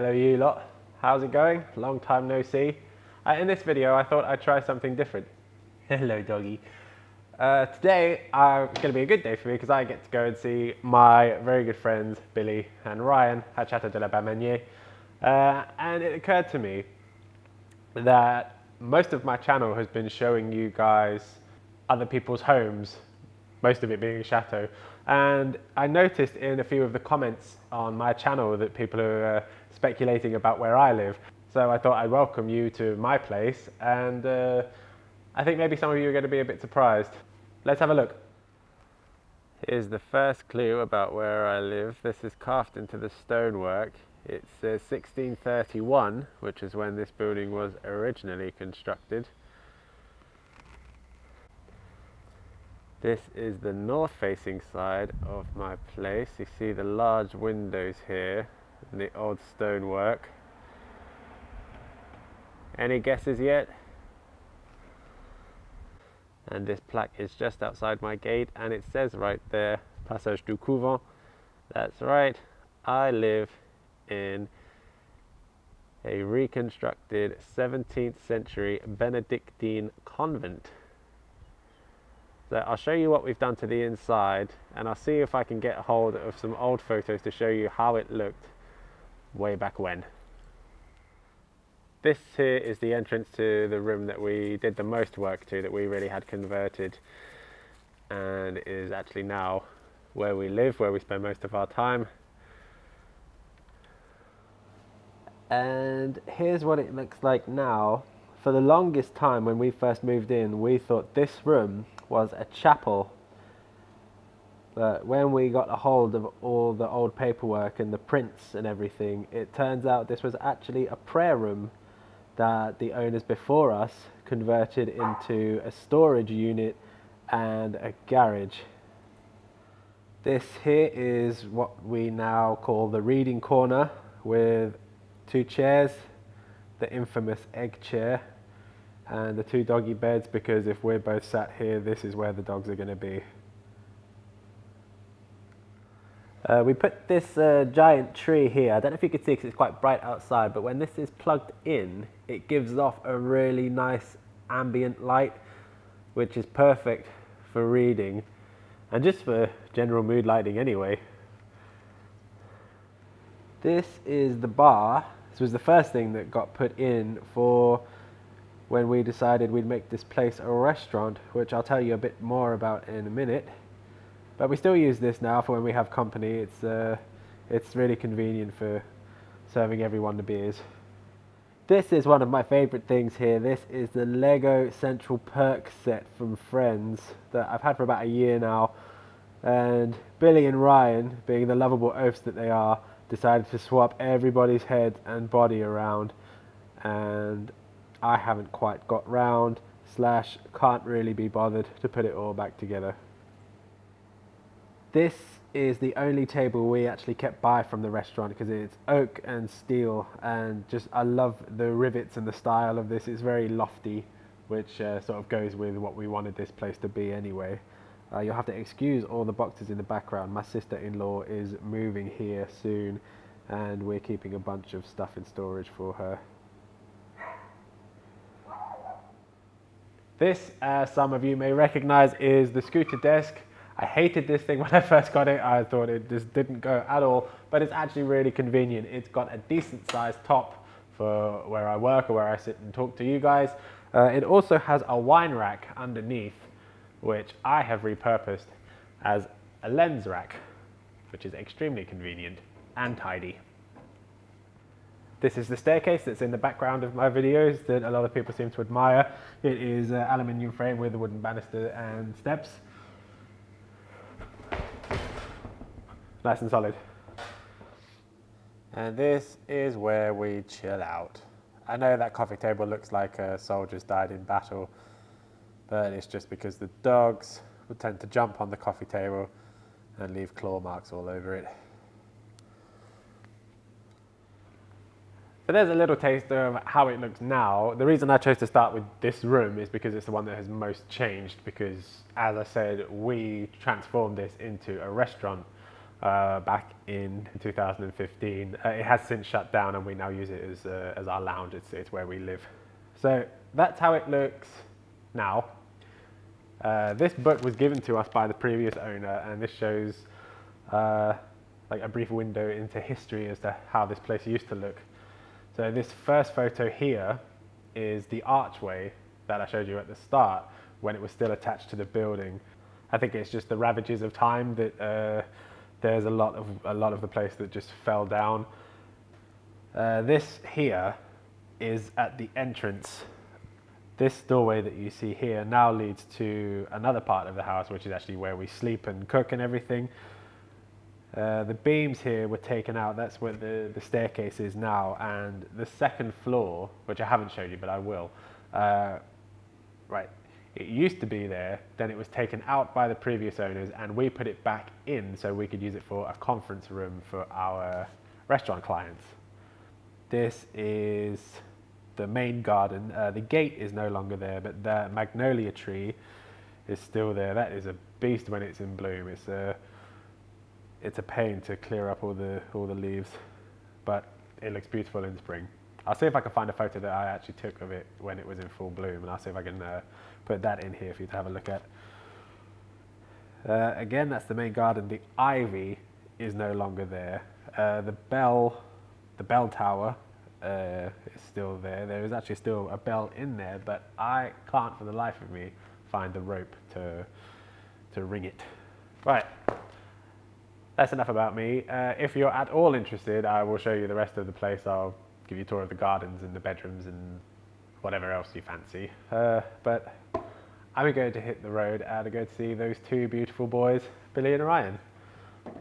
Hello you lot, how's it going? Long time no see. In this video I thought I'd try something different. Hello doggy. Today going to be a good day for me because I get to go and see my very good friends Billy and Ryan at Chateaux de la Bamenier. And it occurred to me that most of my channel has been showing you guys other people's homes, most of it being a chateau. And I noticed in a few of the comments on my channel that people are speculating about where I live. So I thought I'd welcome you to my place, and I think maybe some of you are going to be a bit surprised. Let's have a look. Here's the first clue about where I live. This is carved into the stonework. It says 1631, which is when this building was originally constructed. This is the north-facing side of my place. You see the large windows here and the old stonework. Any guesses yet? And this plaque is just outside my gate, and it says right there, Passage du Couvent. That's right, I live in a reconstructed 17th century Benedictine convent. So I'll show you what we've done to the inside, and I'll see if I can get a hold of some old photos to show you how it looked way back when. This here is the entrance to the room that we did the most work to, that we really had converted, and is actually now where we live, where we spend most of our time. And here's what it looks like now. For the longest time when we first moved in, we thought this room was a chapel. But when we got a hold of all the old paperwork and the prints and everything, it turns out this was actually a prayer room that the owners before us converted into a storage unit and a garage. This here is what we now call the reading corner, with 2 chairs, the infamous egg chair, and the 2 doggy beds, because if we're both sat here, this is where the dogs are going to be. We put this giant tree here. I don't know if you can see because it's quite bright outside, but when this is plugged in, it gives off a really nice ambient light, which is perfect for reading and just for general mood lighting anyway. This is the bar. This was the first thing that got put in for when we decided we'd make this place a restaurant, which I'll tell you a bit more about in a minute. But we still use this now for when we have company. It's really convenient for serving everyone the beers. This is one of my favourite things here. This is the Lego Central Perk set from Friends that I've had for about a year now. And Billy and Ryan, being the lovable oafs that they are, decided to swap everybody's head and body around. And I haven't quite got round / can't really be bothered to put it all back together. This is the only table we actually kept by from the restaurant because it's oak and steel, and just I love the rivets and the style of this. It's very lofty, which sort of goes with what we wanted this place to be anyway. You'll have to excuse all the boxes in the background. My sister-in-law is moving here soon, and we're keeping a bunch of stuff in storage for her. This, as some of you may recognize, is the scooter desk. I hated this thing when I first got it. I thought it just didn't go at all, but it's actually really convenient. It's got a decent sized top for where I work or where I sit and talk to you guys. It also has a wine rack underneath, which I have repurposed as a lens rack, which is extremely convenient and tidy. This is the staircase that's in the background of my videos that a lot of people seem to admire. It is an aluminium frame with a wooden banister and steps. Nice and solid. And this is where we chill out. I know that coffee table looks like soldiers died in battle, but it's just because the dogs would tend to jump on the coffee table and leave claw marks all over it. So there's a little taste of how it looks now. The reason I chose to start with this room is because it's the one that has most changed, because as I said, we transformed this into a restaurant. back in 2015. It has since shut down, and we now use it as our lounge. It's where we live. So that's how it looks now. This book was given to us by the previous owner, and this shows like a brief window into history as to how this place used to look. So this first photo here is the archway that I showed you at the start when it was still attached to the building. I think it's just the ravages of time that there's a lot of the place that just fell down. This here is at the entrance. This doorway that you see here now leads to another part of the house, which is actually where we sleep and cook and everything. The beams here were taken out. That's where the staircase is now, and the second floor, which I haven't showed you, but I will. Right, it used to be there, then it was taken out by the previous owners, and we put it back in so we could use it for a conference room for our restaurant clients. This is the main garden. The gate is no longer there, but the magnolia tree is still there. That is a beast when it's in bloom. It's a pain to clear up all the leaves, but it looks beautiful in spring. I'll see if I can find a photo that I actually took of it when it was in full bloom, and I'll see if I can put that in here for you to have a look at. Again, that's the main garden. The ivy is no longer there. The bell tower is still there. There is actually still a bell in there, but I can't for the life of me find the rope to ring it. Right. That's enough about me. If you're at all interested, I will show you the rest of the place. I'll give you a tour of the gardens and the bedrooms and whatever else you fancy. But I'm going to hit the road and go to see those two beautiful boys, Billy and Ryan.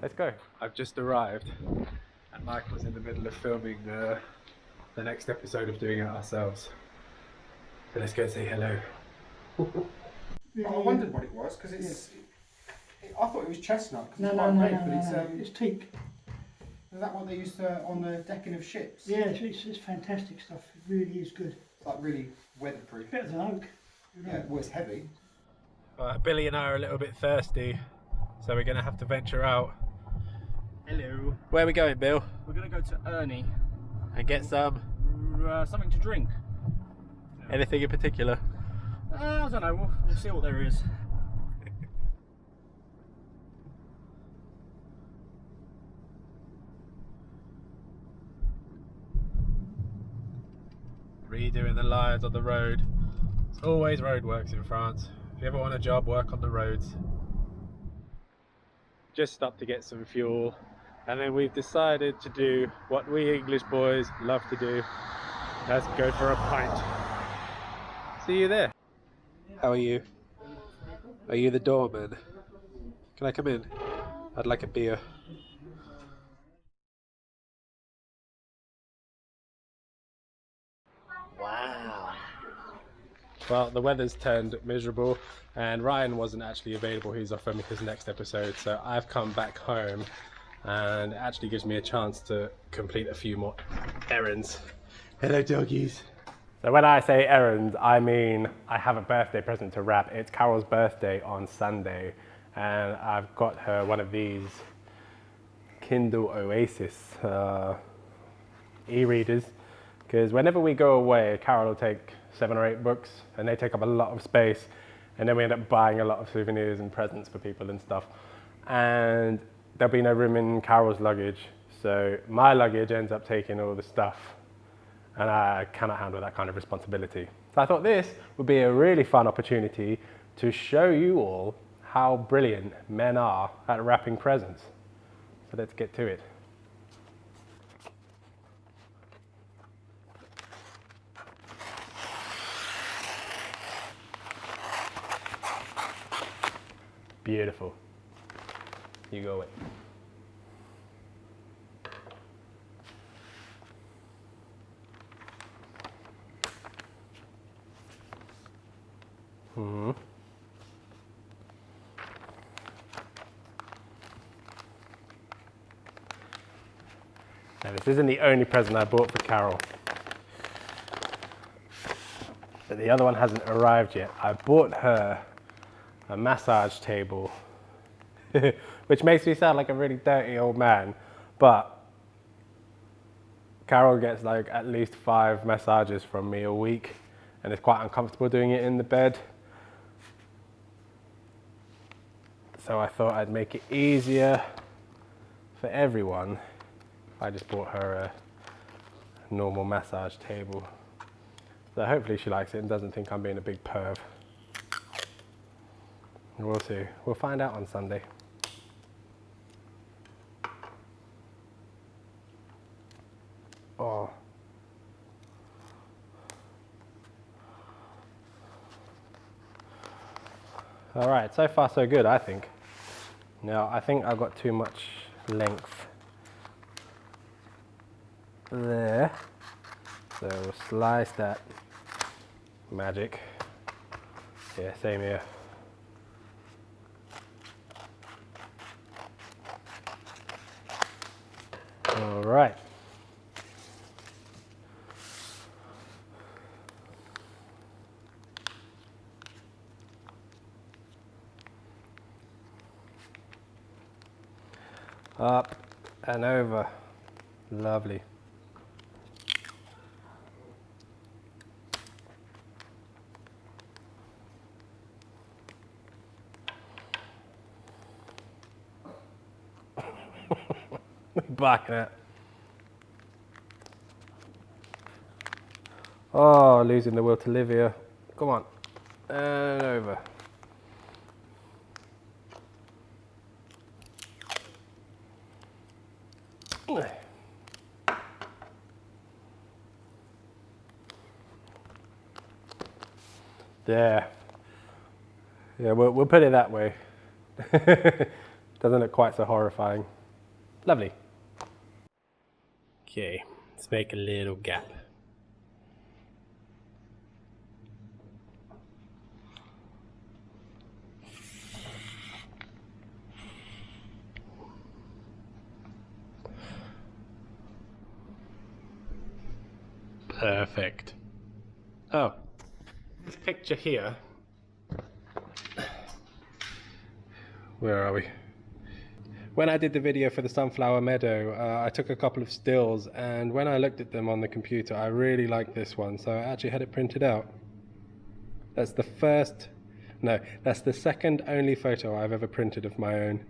Let's go. I've just arrived, and Michael's in the middle of filming the next episode of Doing It Ourselves. So let's go say hello. I wondered what it was, because it's... I thought it was chestnut. No, it's teak. Is that what they used on the decking of ships? Yeah, it's fantastic stuff. It really is good. It's like really weatherproof. Better than oak. Yeah, well, it's heavy. Billy and I are a little bit thirsty, so we're going to have to venture out. Hello. Where are we going, Bill? We're going to go to Ernie And get some... something to drink. Anything in particular? I don't know, we'll see what there is. Redoing the lines on the road. It's always roadworks in France. If you ever want a job, work on the roads. Just stopped to get some fuel, and then we've decided to do what we English boys love to do. Let's go for a pint. See you there. How are you? Are you the doorman? Can I come in? I'd like a beer. Wow. Well, the weather's turned miserable, and Ryan wasn't actually available. He's off filming his next episode, so I've come back home, and it actually gives me a chance to complete a few more errands. Hello, doggies. So when I say errands, I mean I have a birthday present to wrap. It's Carol's birthday on Sunday, and I've got her one of these Kindle Oasis e-readers, because whenever we go away, Carol will take 7 or 8 books, and they take up a lot of space, and then we end up buying a lot of souvenirs and presents for people and stuff, and there'll be no room in Carol's luggage, so my luggage ends up taking all the stuff, and I cannot handle that kind of responsibility. So I thought this would be a really fun opportunity to show you all how brilliant men are at wrapping presents. So let's get to it. Beautiful. You go away. Mm-hmm. Now, this isn't the only present I bought for Carol. But the other one hasn't arrived yet. I bought her a massage table which makes me sound like a really dirty old man, but Carol gets like at least 5 massages from me a week, and it's quite uncomfortable doing it in the bed. So I thought I'd make it easier for everyone if I just bought her a normal massage table. So hopefully she likes it and doesn't think I'm being a big perv. We'll see. We'll find out on Sunday. Oh. All right, so far so good, I think. Now, I think I've got too much length there. So we'll slice that. Magic. Yeah, same here. All right. Up and over. Lovely. Barking at. Oh, losing the will to live here. Come on. And over. There. Yeah, we'll put it that way. Doesn't look quite so horrifying. Lovely. Okay, let's make a little gap. Perfect. Oh, this picture here. Where are we? When I did the video for the sunflower meadow, I took a couple of stills, and when I looked at them on the computer, I really liked this one, so I actually had it printed out. That's the first, no, that's the second only photo I've ever printed of my own.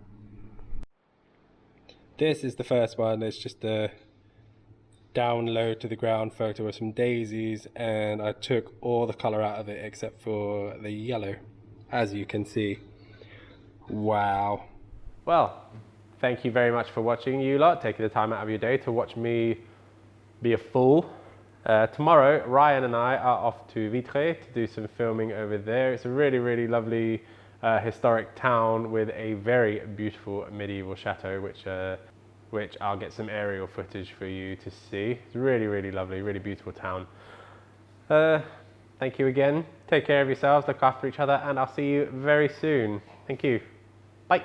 This is the first one. It's just a down low to the ground photo of some daisies, and I took all the colour out of it except for the yellow, as you can see. Wow. Well, thank you very much for watching, you lot, taking the time out of your day to watch me be a fool. Tomorrow, Ryan and I are off to Vitré to do some filming over there. It's a really, really lovely historic town with a very beautiful medieval chateau, which I'll get some aerial footage for you to see. It's really, really lovely, really beautiful town. Thank you again. Take care of yourselves, look after each other, and I'll see you very soon. Thank you. Bye.